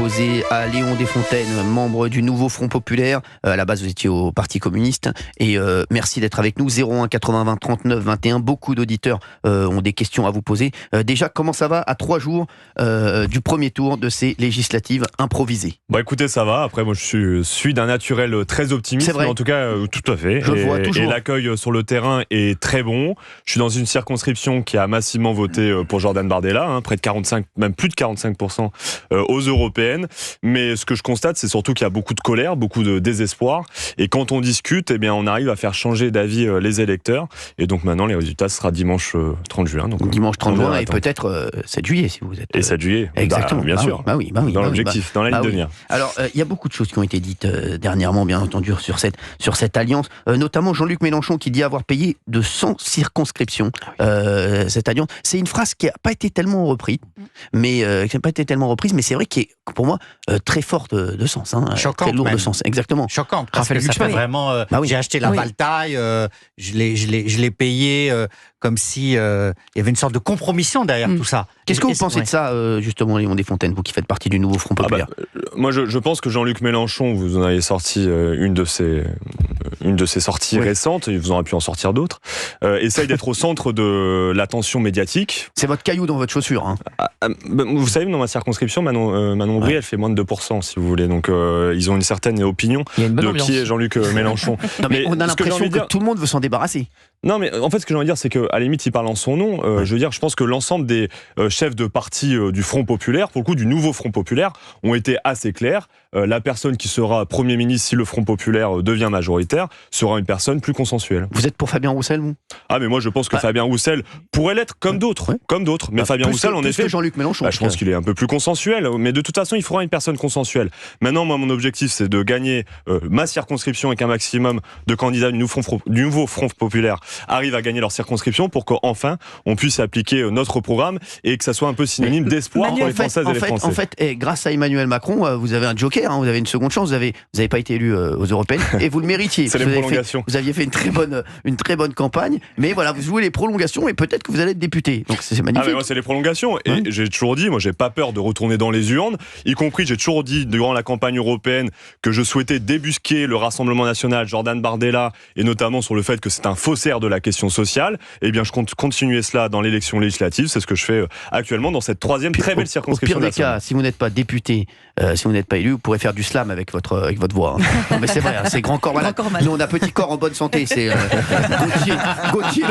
poser à Léon Desfontaines, membre du Nouveau Front Populaire. À la base, vous étiez au Parti communiste. Et merci d'être avec nous. 01 80 20 39 21. Beaucoup d'auditeurs ont des questions à vous poser. Déjà, comment ça va à 3 jours du premier tour de ces législatives improvisées? Écoutez, ça va. Après, moi, je suis d'un naturel très optimiste. C'est vrai. Mais en tout cas, tout à fait. Je le vois toujours. Et l'accueil sur le terrain est très bon. Je suis dans une circonscription qui a massivement voté pour Jordan Bardella, près de 45, même plus de 45% aux européennes. Mais ce que je constate, c'est surtout qu'il y a beaucoup de colère, beaucoup de désespoir. Et quand on discute, eh bien, on arrive à faire changer d'avis les électeurs. Et donc maintenant, les résultats, ce sera dimanche 30 juin. Donc, dimanche 30 juin et peut-être 7 juillet si vous êtes... Et 7 juillet, exactement. bien sûr. Bah oui, dans l'objectif, dans la ligne de mire. Alors, il y a beaucoup de choses qui ont été dites dernièrement, bien entendu, sur cette alliance. Notamment Jean-Luc Mélenchon qui dit avoir payé de 100 circonscriptions cette alliance. C'est une phrase qui n'a pas été tellement reprise, mais c'est vrai qu'elle est, pour moi, très forte de sens. Choquante, très lourde même. de sens, exactement. Choquante, parce que ça fait vraiment... J'ai acheté la Valtaille, je l'ai payé comme si il y avait une sorte de compromission derrière tout ça. Qu'est-ce que vous pensez de ça, justement, Léon Desfontaines, vous qui faites partie du Nouveau Front Populaire? Moi, je pense que Jean-Luc Mélenchon, vous en avez sorti une de ses sorties récentes, et vous en avez pu en sortir d'autres, essaye d'être au centre de l'attention médiatique. C'est votre caillou dans votre chaussure. Vous savez, dans ma circonscription, Manon Brie, elle fait moins de 2%, si vous voulez. Donc, ils ont une certaine opinion de qui est Jean-Luc Mélenchon. Non, mais on a l'impression que tout le monde veut s'en débarrasser. Non, mais en fait, ce que j'ai envie de dire, c'est qu'à la limite, il parle en son nom. Je veux dire, je pense que l'ensemble des chefs de parti du Front Populaire, pour le coup, du Nouveau Front Populaire, ont été assez clairs. La personne qui sera Premier ministre, si le Front Populaire devient majoritaire, sera une personne plus consensuelle. Vous êtes pour Fabien Roussel, vous? Mais moi, je pense que Fabien Roussel pourrait l'être comme d'autres. Mais Fabien Roussel, en effet, Jean-Luc Mélenchon. Je pense qu'il est un peu plus consensuel. Mais de toute façon, il faudra une personne consensuelle. Maintenant, moi, mon objectif, c'est de gagner ma circonscription avec un maximum de candidats du Nouveau Front Populaire arrivent à gagner leur circonscription pour qu'enfin, on puisse appliquer notre programme et que ça soit un peu synonyme d'espoir pour les Françaises et les Français. En fait, grâce à Emmanuel Macron, vous avez un joker, vous avez une seconde chance, vous n'avez pas été élu aux européennes et vous le méritiez. C'est les prolongations. Vous aviez fait une très bonne campagne, mais voilà, vous jouez les prolongations et peut-être que vous allez être député. Donc c'est magnifique. Mais moi, c'est les prolongations. Et j'ai toujours dit, moi, j'ai pas peur de retourner dans les urnes, y compris, j'ai toujours dit durant la campagne européenne que je souhaitais débusquer le Rassemblement national, Jordan Bardella, et notamment sur le fait que c'est un faussaire de la question sociale. Eh bien, je compte continuer cela dans l'élection législative. C'est ce que je fais actuellement dans cette troisième très belle circonscription. Au pire des cas, si vous n'êtes pas député, si vous n'êtes pas élu, vous pourrez faire du slam avec votre voix. Non, mais c'est vrai, c'est grand corps malade. Nous, on a petit corps en bonne santé. C'est Gauthier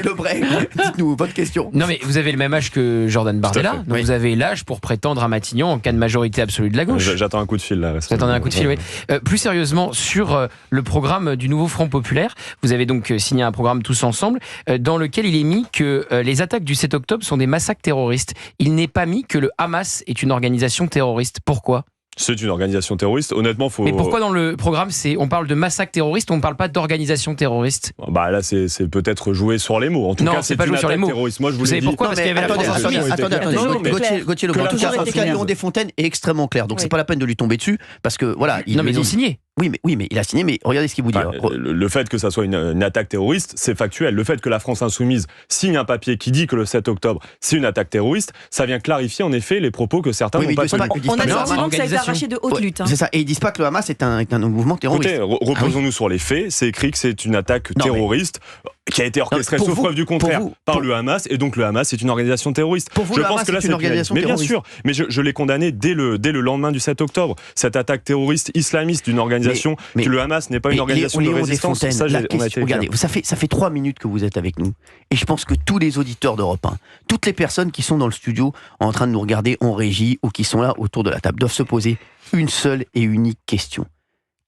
Lebray. Dites-nous votre question. Non, mais vous avez le même âge que Jordan Bardella. Donc vous avez l'âge pour prétendre à Matignon en cas de majorité absolue de la gauche. J'attends un coup de fil là. Vous attendez un coup de fil, oui. Plus sérieusement, sur le programme du Nouveau Front Populaire, vous avez donc signé un programme tous ensemble dans lequel il est mis que les attaques du 7 octobre sont des massacres terroristes. Il n'est pas mis que le Hamas est une organisation terroriste. Pourquoi ? C'est une organisation terroriste. Honnêtement, faut. Mais pourquoi dans le programme, on parle de massacre terroriste, on ne parle pas d'organisation terroriste? Là, c'est peut-être jouer sur les mots. En tout cas, c'est pas jouer sur les mots. Terroriste. Moi, je vous savez pourquoi? Parce qu'il y avait la France insoumise. Attendez. Gauthier Lebray. En tout cas, Léon Desfontaines est extrêmement clair. Donc c'est pas la peine de lui tomber dessus parce que voilà. Non, mais ils ont signé. Oui, mais il a signé, mais regardez ce qu'il vous dit. Le fait que ça soit une attaque terroriste, c'est factuel. Le fait que la France insoumise signe un papier qui dit que le 7 octobre, c'est une attaque terroriste, ça vient clarifier en effet les propos que certains n'ont pas tenus. On a le sentiment que ça a été arraché de haute lutte. C'est ça, et ils disent pas que le Hamas est un mouvement terroriste. Écoutez, reposons-nous sur les faits. C'est écrit que c'est une attaque terroriste qui a été orchestrée, sauf preuve du contraire, par le Hamas, et donc le Hamas est une organisation terroriste. Pour vous, le Hamas est une organisation terroriste. Mais bien sûr, mais je l'ai condamné dès le lendemain du 7 octobre. Cette attaque terroriste islamiste d'une organisation que le Hamas n'est pas une organisation de résistance. Regardez, ça fait 3 minutes que vous êtes avec nous. Et je pense que tous les auditeurs d'Europe 1, toutes les personnes qui sont dans le studio en train de nous regarder en régie ou qui sont là autour de la table, doivent se poser une seule et unique question.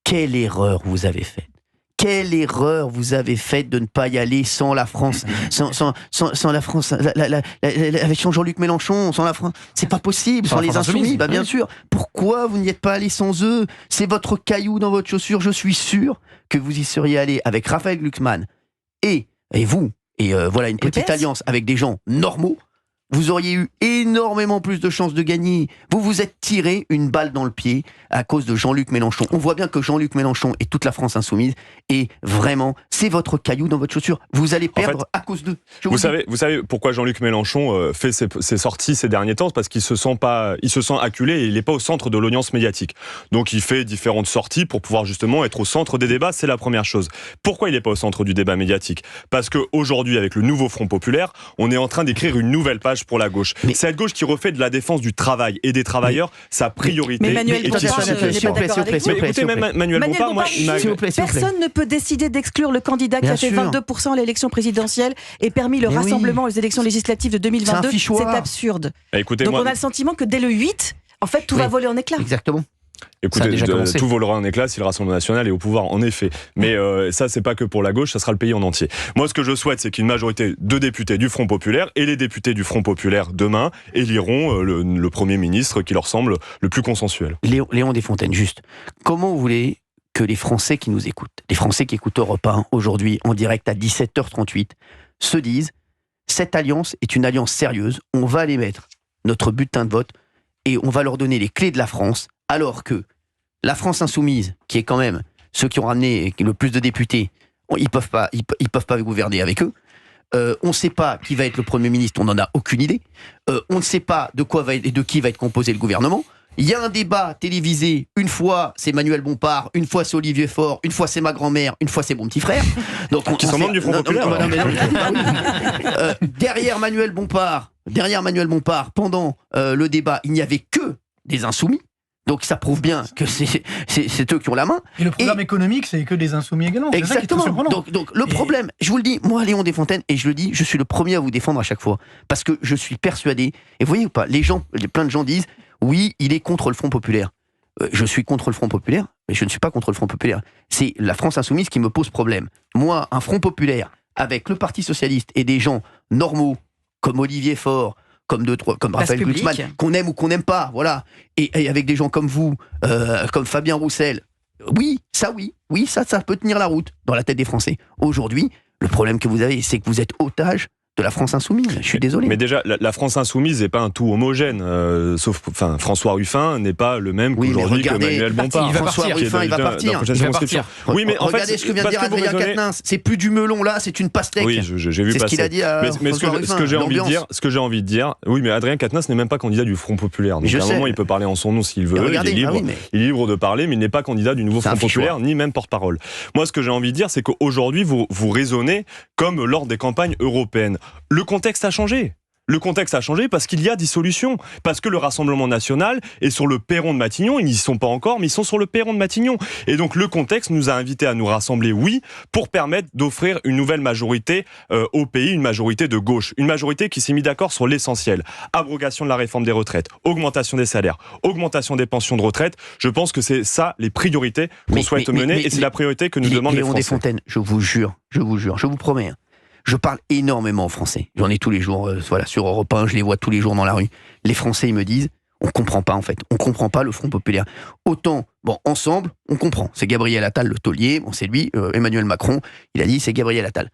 Quelle erreur vous avez faite? Quelle erreur vous avez faite de ne pas y aller sans la France, sans la France, avec Jean-Luc Mélenchon, sans la France. C'est pas possible, sans les Insoumis, bien sûr. Pourquoi vous n'y êtes pas allé sans eux? C'est votre caillou dans votre chaussure. Je suis sûr que vous y seriez allé avec Raphaël Glucksmann et vous. Et voilà une petite alliance avec des gens normaux. vous auriez eu énormément plus de chances de gagner. Vous vous êtes tiré une balle dans le pied à cause de Jean-Luc Mélenchon. On voit bien que Jean-Luc Mélenchon et toute la France insoumise, et vraiment, c'est votre caillou dans votre chaussure. Vous allez perdre à cause d'eux. Vous savez pourquoi Jean-Luc Mélenchon fait ses sorties ces derniers temps? C'est parce qu'il se sent acculé et il n'est pas au centre de l'audience médiatique. Donc il fait différentes sorties pour pouvoir justement être au centre des débats, c'est la première chose. Pourquoi il n'est pas au centre du débat médiatique? Parce qu'aujourd'hui, avec le nouveau Front Populaire, on est en train d'écrire une nouvelle page pour la gauche. Cette gauche qui refait de la défense du travail et des travailleurs sa priorité. Mais Manuel Bompard, je n'ai pas d'accord avec vous. Écoutez, Manuel Bompard, personne ne peut décider d'exclure le candidat qui a fait 22% à l'élection présidentielle et permis le rassemblement aux élections législatives de 2022. C'est absurde. Donc on a le sentiment que dès le 8, en fait, tout va voler en éclats. Exactement. Écoutez, tout volera en éclats si le Rassemblement national est au pouvoir, en effet. Mais ça, c'est pas que pour la gauche, ça sera le pays en entier. Moi, ce que je souhaite, c'est qu'une majorité de députés du Front Populaire et les députés du Front Populaire demain éliront le Premier ministre qui leur semble le plus consensuel. Léon Desfontaines, juste. Comment vous voulez que les Français qui nous écoutent, les Français qui écoutent Europe 1 aujourd'hui en direct à 17h38, se disent cette alliance est une alliance sérieuse, on va les mettre notre bulletin de vote et on va leur donner les clés de la France, alors que la France insoumise, qui est quand même ceux qui ont ramené le plus de députés, ils peuvent pas gouverner avec eux. On ne sait pas qui va être le Premier ministre, on n'en a aucune idée. On ne sait pas de qui va être composé le gouvernement. Il y a un débat télévisé, une fois c'est Manuel Bompard, une fois c'est Olivier Faure, une fois c'est ma grand-mère, une fois c'est mon petit frère. Donc qui sont membres du Front Populaire. Derrière Manuel Bompard, pendant le débat, il n'y avait que des insoumis. Donc ça prouve bien que c'est eux qui ont la main. Et le programme économique, c'est que des insoumis également. Exactement. Donc le problème, je vous le dis, moi Léon Desfontaines, et je le dis, je suis le premier à vous défendre à chaque fois, parce que je suis persuadé, et vous voyez ou pas, plein de gens disent, oui, il est contre le Front Populaire. Je suis contre le Front Populaire, mais je ne suis pas contre le Front Populaire. C'est la France insoumise qui me pose problème. Moi, un Front Populaire, avec le Parti Socialiste et des gens normaux, comme Olivier Faure, comme Raphaël Glucksmann, qu'on aime ou qu'on n'aime pas, voilà, et avec des gens comme vous, comme Fabien Roussel, oui, ça peut tenir la route dans la tête des Français. Aujourd'hui, le problème que vous avez, c'est que vous êtes otage de la France insoumise. Je suis désolé. Mais déjà, la France insoumise n'est pas un tout homogène. François Ruffin n'est pas le même qu'aujourd'hui que Manuel Bompard. François Ruffin, il va partir. Oui, mais regardez ce que vient de dire Adrien Quatennens. C'est plus du melon là, c'est une pastèque. Oui, j'ai vu passer. C'est ce qu'il a dit à François Ruffin. Ce que j'ai envie de dire, oui, mais Adrien Quatennens n'est même pas candidat du Front Populaire. Donc à un moment, il peut parler en son nom s'il veut. Il est libre de parler, mais il n'est pas candidat du nouveau Front Populaire, ni même porte-parole. Moi, ce que j'ai envie de dire, c'est qu'aujourd'hui, vous raisonnez comme lors des campagnes européennes. Le contexte a changé. Le contexte a changé parce qu'il y a dissolution. Parce que le Rassemblement national est sur le perron de Matignon. Ils n'y sont pas encore, mais ils sont sur le perron de Matignon. Et donc le contexte nous a invités à nous rassembler, oui, pour permettre d'offrir une nouvelle majorité au pays, une majorité de gauche. Une majorité qui s'est mise d'accord sur l'essentiel. Abrogation de la réforme des retraites, augmentation des salaires, augmentation des pensions de retraite. Je pense que c'est ça les priorités qu'on souhaite mener et c'est la priorité que nous demandent les Français. Léon Desfontaines, je vous jure, je vous promets. Je parle énormément en français. J'en ai tous les jours, sur Europe 1, je les vois tous les jours dans la rue. Les Français, ils me disent, on comprend pas en fait. On comprend pas le Front Populaire. Autant, ensemble, on comprend. C'est Gabriel Attal, le taulier, c'est lui, Emmanuel Macron, il a dit, c'est Gabriel Attal.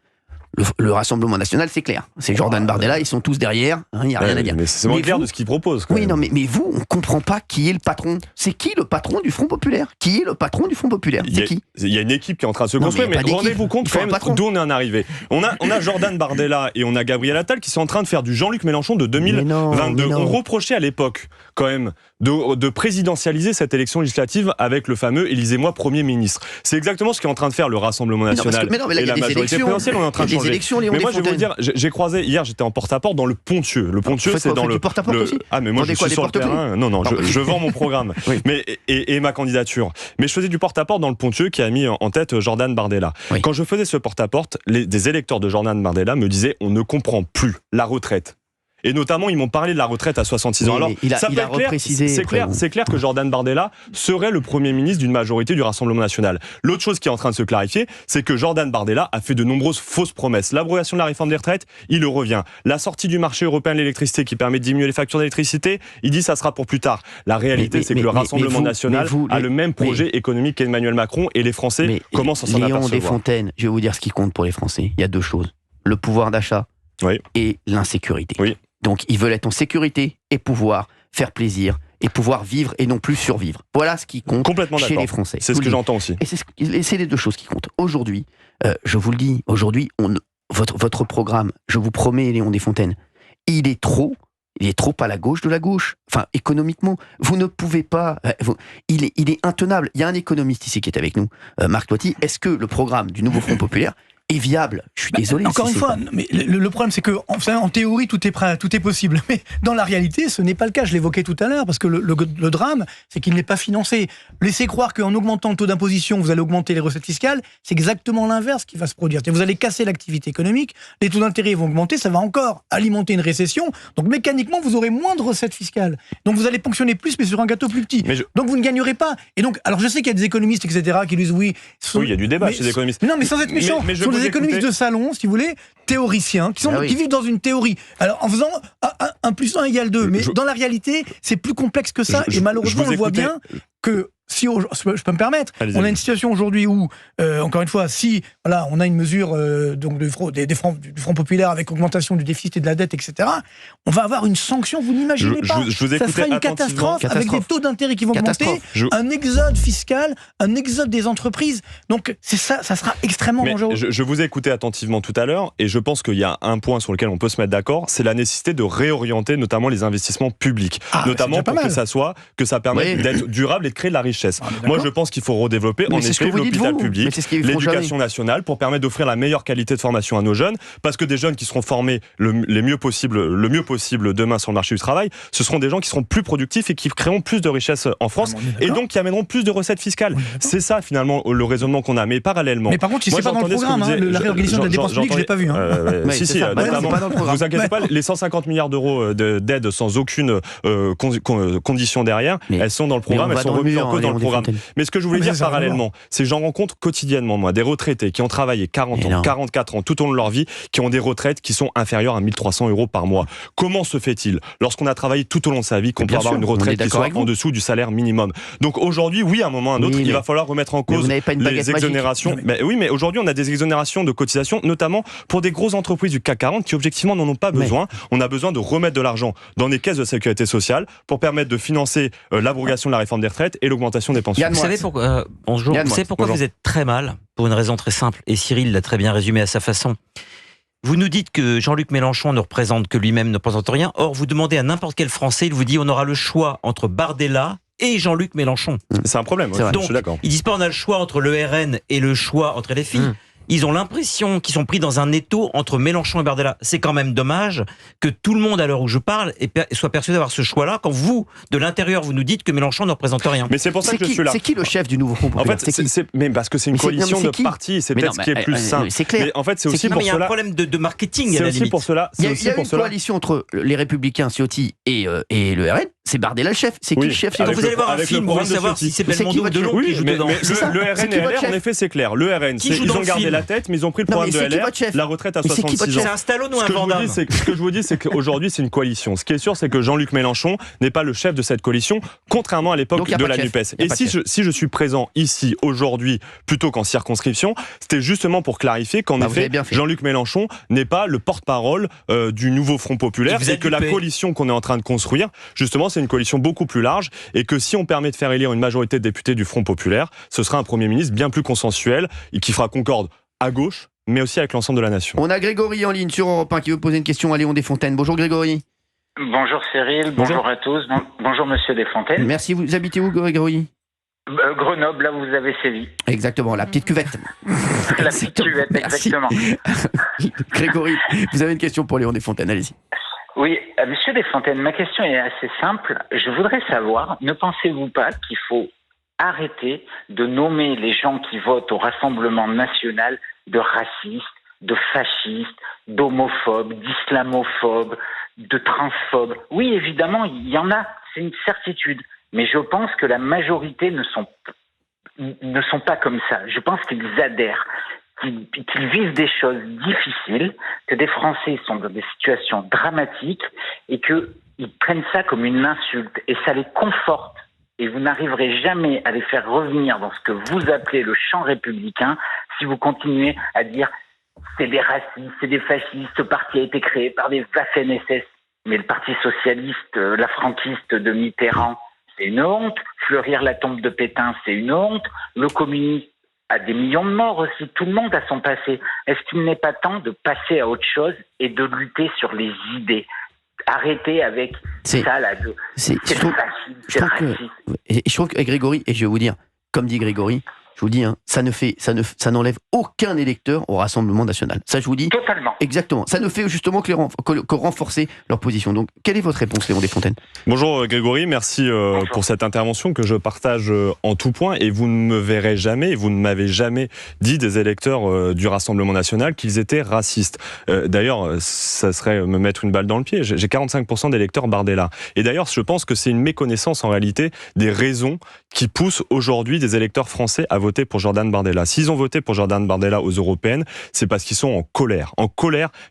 Le Rassemblement national, c'est clair. C'est Jordan Bardella, ils sont tous derrière, il n'y a rien à dire. Mais c'est moins clair de ce qu'ils proposent. Oui, non, mais vous, on ne comprend pas qui est le patron. C'est qui le patron du Front Populaire? Qui est le patron du Front Populaire? C'est qui? Il y a une équipe qui est en train de se construire, mais rendez-vous compte quand même d'où on est en arrivé. On a Jordan Bardella et on a Gabriel Attal qui sont en train de faire du Jean-Luc Mélenchon de 2022. On reprochait à l'époque, quand même, de présidentialiser cette élection législative avec le fameux Élisez-moi Premier ministre. C'est exactement ce qu'est en train de faire le Rassemblement national et la majorité présidentielle. On est en train de changer. Mais moi, je vais vous dire, j'ai croisé hier, j'étais en porte-à-porte dans le Pontieux. Le Pontieux, c'est dans le porte-à-porte aussi. Ah, mais moi, je suis sur le terrain. Non, je vends mon programme. Oui. Et ma candidature. Mais je faisais du porte-à-porte dans le Pontieux qui a mis en tête Jordan Bardella. Oui. Quand je faisais ce porte-à-porte, des électeurs de Jordan Bardella me disaient on ne comprend plus la retraite. Et notamment, ils m'ont parlé de la retraite à 66 ans. Alors, c'est clair que Jordan Bardella serait le Premier ministre d'une majorité du Rassemblement national. L'autre chose qui est en train de se clarifier, c'est que Jordan Bardella a fait de nombreuses fausses promesses. L'abrogation de la réforme des retraites, il le revient. La sortie du marché européen de l'électricité qui permet de diminuer les factures d'électricité, il dit ça sera pour plus tard. La réalité, c'est que le Rassemblement national a le même projet économique qu'Emmanuel Macron et les Français commencent à s'en apercevoir. Léon Desfontaines, je vais vous dire ce qui compte pour les Français. Il y a deux choses. Le pouvoir d'achat et l'insécurité. Oui. Donc, ils veulent être en sécurité et pouvoir faire plaisir et pouvoir vivre et non plus survivre. Voilà ce qui compte chez les Français. C'est ce que j'entends aussi. Et c'est les deux choses qui comptent. Aujourd'hui, je vous le dis, votre programme, je vous promets, Léon Desfontaines, il est trop à la gauche de la gauche. Enfin, économiquement, vous ne pouvez pas... il est intenable. Il y a un économiste ici qui est avec nous, Marc Toiti. Est-ce que le programme du nouveau Front Populaire est viable? Je suis désolé. Encore une fois, mais le problème c'est que en théorie tout est possible, mais dans la réalité ce n'est pas le cas. Je l'évoquais tout à l'heure parce que le drame c'est qu'il n'est pas financé. Laissez croire qu'en augmentant le taux d'imposition vous allez augmenter les recettes fiscales, c'est exactement l'inverse qui va se produire. Vous allez casser l'activité économique, les taux d'intérêt vont augmenter, ça va encore alimenter une récession. Donc mécaniquement vous aurez moins de recettes fiscales. Donc vous allez ponctionner plus mais sur un gâteau plus petit. Donc vous ne gagnerez pas. Et donc alors je sais qu'il y a des économistes etc qui disent oui. Oui, il y a du débat chez les économistes. Non mais sans être méchant. Des économistes de salon, si vous voulez, théoriciens, qui vivent dans une théorie. Alors, en faisant 1 + 1 = 2. Mais dans la réalité, c'est plus complexe que ça. Et malheureusement, on voit bien que si je peux me permettre, on a une situation aujourd'hui où, encore une fois, si on a une mesure donc du Front Populaire avec augmentation du déficit et de la dette, etc., on va avoir une sanction, vous n'imaginez pas. Ça sera une catastrophe avec des taux d'intérêt qui vont augmenter, un exode fiscal, un exode des entreprises. Donc c'est ça sera extrêmement dangereux. Je vous ai écouté attentivement tout à l'heure et je pense qu'il y a un point sur lequel on peut se mettre d'accord, c'est la nécessité de réorienter notamment les investissements publics, notamment pour que ça permette d'être durable et de créer de la richesse. Moi, je pense qu'il faut redévelopper en effet l'hôpital public, l'éducation nationale pour permettre d'offrir la meilleure qualité de formation à nos jeunes, parce que des jeunes qui seront formés le mieux possible demain sur le marché du travail, ce seront des gens qui seront plus productifs et qui créeront plus de richesses en France et donc qui amèneront plus de recettes fiscales. C'est ça finalement le raisonnement qu'on a. Mais parallèlement, mais par contre, c'est pas dans le programme, la réorganisation de la dépense publique, je l'ai pas vu. Si, notamment. Vous inquiétez pas, les 150 milliards d'euros d'aide sans aucune condition derrière, elles sont dans le programme, elles sont remises en cause dans le programme. Mais ce que je voulais dire parallèlement, c'est que j'en rencontre quotidiennement, moi, des retraités qui ont travaillé 40 ans, 44 ans tout au long de leur vie, qui ont des retraites qui sont inférieures à 1 300 € par mois. Comment se fait-il, lorsqu'on a travaillé tout au long de sa vie, qu'on peut avoir une retraite qui soit en dessous du salaire minimum? Donc aujourd'hui, oui, à un moment ou à un autre, il va falloir remettre en cause les exonérations. Mais aujourd'hui, on a des exonérations de cotisations, notamment pour des grosses entreprises du CAC 40 qui objectivement n'en ont pas besoin. On a besoin de remettre de l'argent dans les caisses de sécurité sociale pour permettre de financer l'abrogation de la réforme des retraites et l'augmentation des pensions. Vous savez pourquoi, bonjour. Vous savez pourquoi vous êtes très mal? Pour une raison très simple, et Cyril l'a très bien résumé à sa façon. Vous nous dites que Jean-Luc Mélenchon ne représente que lui-même, ne représente rien. Or, vous demandez à n'importe quel Français, il vous dit on aura le choix entre Bardella et Jean-Luc Mélenchon. C'est un problème, donc, je suis d'accord. Ils disent pas on a le choix entre le RN et le choix entre les filles. Ils ont l'impression qu'ils sont pris dans un étau entre Mélenchon et Bardella. C'est quand même dommage que tout le monde, à l'heure où je parle, soit persuadé d'avoir ce choix-là, quand vous, de l'intérieur, vous nous dites que Mélenchon ne représente rien. Mais c'est pour ça que je suis là. C'est qui le chef du nouveau Front Populaire? En fait, mais parce que c'est une coalition de partis, c'est peut-être ce qui est plus simple. C'est clair. Mais en fait, c'est aussi pour cela. Il y a un problème de marketing. C'est aussi pour cela. Il y a une coalition entre les Républicains, Ciotti et le RN. C'est Bardella le chef. C'est qui le chef? Quand vous allez voir un film, vous allez savoir si c'est Belmondo ou Delon qui joue dedans. Le RN et LR, en effet, c'est clair. Le RN, ils ont gardé la tête, mais ils ont pris le programme de LR, la retraite à 66 ans. C'est un Stallone ou un Van Damme? Ce que je vous dis, c'est qu'aujourd'hui, c'est une coalition. Ce qui est sûr, c'est que Jean-Luc Mélenchon n'est pas le chef de cette coalition, contrairement à l'époque de la NUPES. Et si je suis présent ici, aujourd'hui, plutôt qu'en circonscription, c'était justement pour clarifier qu'en effet, Jean-Luc Mélenchon n'est pas le porte-parole du nouveau Front Populaire et que la coalition qu'on est en train de construire, justement, c'est une coalition beaucoup plus large et que si on permet de faire élire une majorité de députés du Front Populaire, ce sera un Premier ministre bien plus consensuel et qui fera concorde à gauche, mais aussi avec l'ensemble de la nation. On a Grégory en ligne sur Europe 1 qui veut poser une question à Léon Desfontaines. Bonjour Grégory. Bonjour Cyril, bonjour à tous, bonjour Monsieur Desfontaines. Merci, vous habitez où Grégory? Grenoble, là où vous avez sévi. Exactement, la petite cuvette. La petite cuvette, exactement. Grégory, vous avez une question pour Léon Desfontaines, allez-y. Oui, Monsieur Desfontaines, ma question est assez simple. Je voudrais savoir, ne pensez-vous pas qu'il faut arrêter de nommer les gens qui votent au Rassemblement national de racistes, de fascistes, d'homophobes, d'islamophobes, de transphobes? Oui, évidemment, il y en a, c'est une certitude. Mais je pense que la majorité ne sont pas comme ça. Je pense qu'ils adhèrent, qu'ils vivent des choses difficiles, que des Français sont dans des situations dramatiques et qu'ils prennent ça comme une insulte. Et ça les conforte. Et vous n'arriverez jamais à les faire revenir dans ce que vous appelez le champ républicain si vous continuez à dire c'est des racistes, c'est des fascistes, ce parti a été créé par des Waffen-SS. mais le Parti socialiste, la franquiste de Mitterrand, c'est une honte. Fleurir la tombe de Pétain, c'est une honte. Le communisme a des millions de morts aussi. Tout le monde a son passé. Est-ce qu'il n'est pas temps de passer à autre chose et de lutter sur les idées? Arrêtez avec ça là. C'est facile. Je trouve que Grégory, et je vais vous dire, comme dit Grégory, je vous dis, ça n'enlève aucun électeur au Rassemblement national. Ça, je vous dis. Totalement. Exactement. Ça ne fait justement que renforcer leur position. Donc, quelle est votre réponse, Léon Desfontaines? Bonjour Grégory, merci pour cette intervention que je partage en tout point. Et vous ne me verrez jamais, vous ne m'avez jamais dit des électeurs du Rassemblement national qu'ils étaient racistes. D'ailleurs, ça serait me mettre une balle dans le pied. J'ai 45% d'électeurs Bardella. Et d'ailleurs, je pense que c'est une méconnaissance en réalité des raisons qui poussent aujourd'hui des électeurs français à voter pour Jordan Bardella. S'ils ont voté pour Jordan Bardella aux européennes, c'est parce qu'ils sont en colère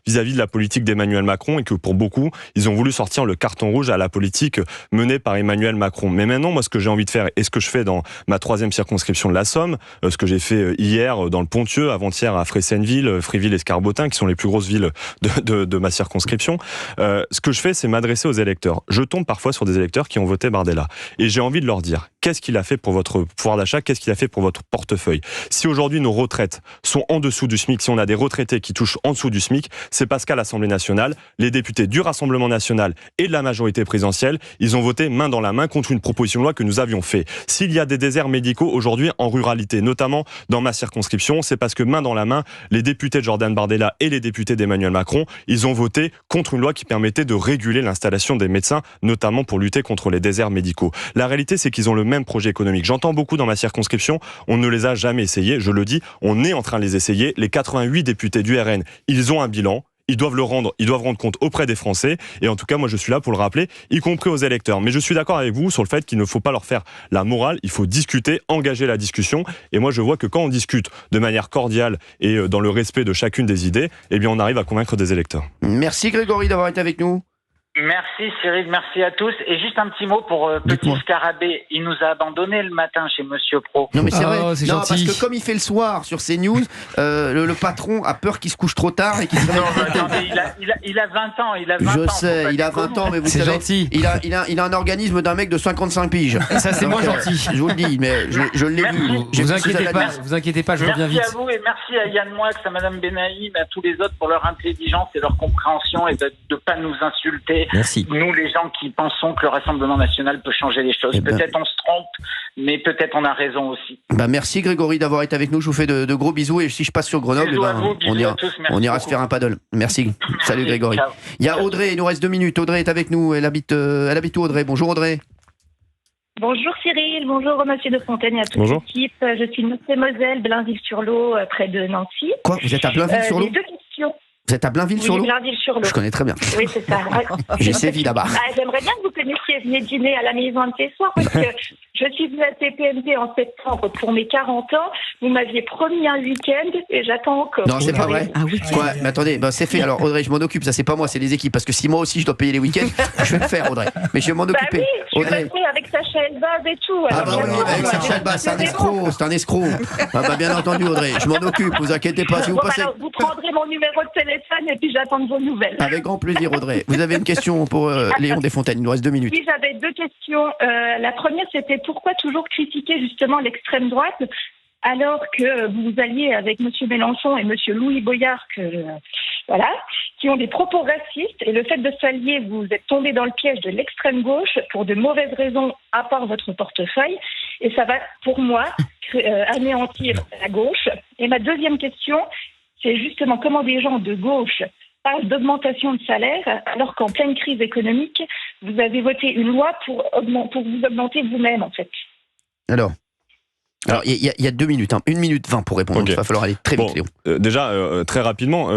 vis-à-vis de la politique d'Emmanuel Macron et que pour beaucoup, ils ont voulu sortir le carton rouge à la politique menée par Emmanuel Macron. Mais maintenant, moi, ce que j'ai envie de faire et ce que je fais dans ma 3e circonscription de la Somme, ce que j'ai fait hier dans le Ponthieu, avant-hier à Fressenneville, Fréville et Scarbotin, qui sont les plus grosses villes de ma circonscription, ce que je fais, c'est m'adresser aux électeurs. Je tombe parfois sur des électeurs qui ont voté Bardella. Et j'ai envie de leur dire, qu'est-ce qu'il a fait pour votre pouvoir d'achat? Qu'est-ce qu'il a fait pour votre portefeuille? Si aujourd'hui nos retraites sont en dessous du SMIC, si on a des retraités qui touchent en dessous du SMIC, c'est parce qu'à l'Assemblée nationale, les députés du Rassemblement national et de la majorité présidentielle, ils ont voté main dans la main contre une proposition de loi que nous avions fait. S'il y a des déserts médicaux aujourd'hui en ruralité, notamment dans ma circonscription, c'est parce que main dans la main, les députés de Jordan Bardella et les députés d'Emmanuel Macron, ils ont voté contre une loi qui permettait de réguler l'installation des médecins, notamment pour lutter contre les déserts médicaux. La réalité, c'est qu'ils ont le même projet économique. J'entends beaucoup dans ma circonscription, on ne les a jamais essayés, je le dis, on est en train de les essayer. Les 88 députés du RN, ils ont un bilan, ils doivent rendre compte auprès des Français, et en tout cas, moi je suis là pour le rappeler, y compris aux électeurs. Mais je suis d'accord avec vous sur le fait qu'il ne faut pas leur faire la morale, il faut discuter, engager la discussion, et moi je vois que quand on discute de manière cordiale et dans le respect de chacune des idées, eh bien on arrive à convaincre des électeurs. Merci Grégory d'avoir été avec nous. Merci Cyril, merci à tous. Et juste un petit mot pour Petit Scarabée. Il nous a abandonné le matin chez Monsieur Pro. Non mais c'est vrai, non, parce que comme il fait le soir sur CNews, le patron a peur qu'il se couche trop tard et qu'il se réveille. Attendez, il a 20 ans. Je sais, il a 20 ans, mais vous savez, gentil. Il a un organisme d'un mec de 55 piges. Ça c'est moins gentil. Je vous le dis, mais je l'ai vu. Vous inquiétez pas, je reviens vite. Merci à vous et merci à Yann Moix, à Madame Benaïm, à tous les autres pour leur intelligence et leur compréhension et de ne pas nous insulter. Merci. Nous, les gens qui pensons que le Rassemblement national peut changer les choses. Peut-être on se trompe, mais peut-être on a raison aussi. Merci Grégory d'avoir été avec nous. Je vous fais de gros bisous et si je passe sur Grenoble, on ira se faire un paddle. Merci. Salut Grégory. Ciao. Il y a Audrey, il nous reste 2 minutes. Audrey est avec nous. Elle habite où Audrey? Bonjour Audrey. Bonjour Cyril, bonjour Monsieur Desfontaines et à toute l'équipe. Je suis Meurthe-et-Moselle, Blainville-sur-Lot, près de Nancy. Quoi? Vous êtes à Blainville-sur-Lot? J'ai 2 questions. Vous êtes à Blainville-sur-Lot? Oui, Blainville-sur-Lot. Je connais très bien. Oui, c'est ça. J'ai sévi là-bas. J'aimerais bien que vous connaissiez, venez dîner à la maison un de ces soirs, parce que je suis venue à TPMP en septembre pour mes 40 ans. Vous m'aviez promis un week-end et j'attends encore. Non, c'est pas vrai. Ah oui. Quoi? Mais attendez, c'est fait. Alors Audrey, je m'en occupe. Ça, c'est pas moi, c'est les équipes. Parce que si moi aussi je dois payer les week-ends, je vais le faire, Audrey. Mais je vais m'en occuper. Oui, je vais avec Sacha Elbaz et tout. Ah bah oui, avec Sacha Elbaz, c'est un escroc. Ah bah bien entendu, Audrey. Je m'en occupe. Vous inquiétez pas. Si vous passez. Alors, vous prendrez mon numéro de téléphone et puis j'attends de vos nouvelles. Avec grand plaisir, Audrey. Vous avez une question pour Léon Desfontaines? Il nous reste 2 minutes. Oui, j'avais 2 questions. La première, c'était pourquoi toujours critiquer justement l'extrême droite alors que vous alliez avec M. Mélenchon et M. Louis Boyard, qui ont des propos racistes, et le fait de s'allier, vous êtes tombé dans le piège de l'extrême gauche pour de mauvaises raisons, à part votre portefeuille, et ça va, pour moi, anéantir la gauche. Et ma deuxième question, c'est justement comment des gens de gauche parlent d'augmentation de salaire, alors qu'en pleine crise économique, vous avez voté une loi pour vous augmenter vous-même, en fait. Alors, il y a 2 minutes, 1 minute 20 pour répondre. Okay. Il va falloir aller très vite, Léon. Déjà, très rapidement,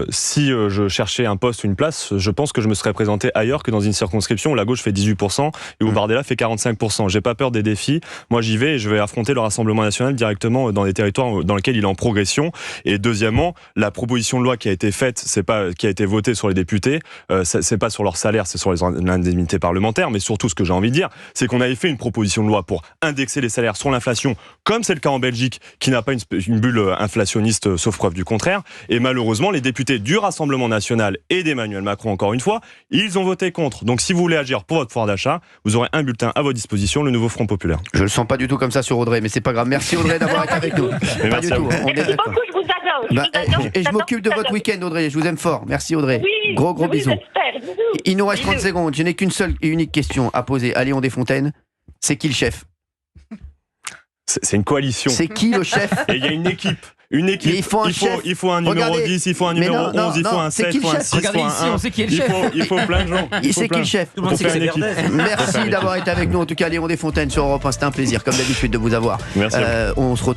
si je cherchais un poste, une place, je pense que je me serais présenté ailleurs que dans une circonscription où la gauche fait 18% et où Bardella fait 45%. J'ai pas peur des défis. Moi, j'y vais et je vais affronter le Rassemblement national directement dans des territoires dans lesquels il est en progression. Et deuxièmement, la proposition de loi qui a été faite, c'est pas qui a été votée sur les députés, c'est pas sur leur salaire, c'est sur les indemnités parlementaires. Mais surtout, ce que j'ai envie de dire, c'est qu'on avait fait une proposition de loi pour indexer les salaires sur l'inflation, comme c'est le cas en Belgique, qui n'a pas une bulle inflationniste, sauf preuve du contraire. Et malheureusement, les députés du Rassemblement national et d'Emmanuel Macron, encore une fois, ils ont voté contre. Donc si vous voulez agir pour votre pouvoir d'achat, vous aurez un bulletin à votre disposition, le nouveau Front populaire. Je le sens pas du tout comme ça sur Audrey, mais c'est pas grave. Merci Audrey d'avoir été avec nous. Pas du tout. Merci beaucoup, je vous adore. Et je m'occupe de votre week-end, Audrey. Je vous aime fort. Merci Audrey. Oui, gros bisous. Il nous reste 30 secondes. Je n'ai qu'une seule et unique question à poser à Léon Desfontaines. C'est qui le chef ? C'est une coalition. C'est qui le chef ? Et il y a une équipe. Il faut un numéro 10, il faut un numéro 11, il faut un 7, il faut un 6, il faut un 1. On sait qui est le chef. Il faut plein de gens. C'est qui le chef ? Tout le monde sait que c'est Verdès. Merci d'avoir été avec nous. En tout cas, Léon Desfontaines sur Europe 1. C'était un plaisir, comme d'habitude, de vous avoir. Merci. On se retrouve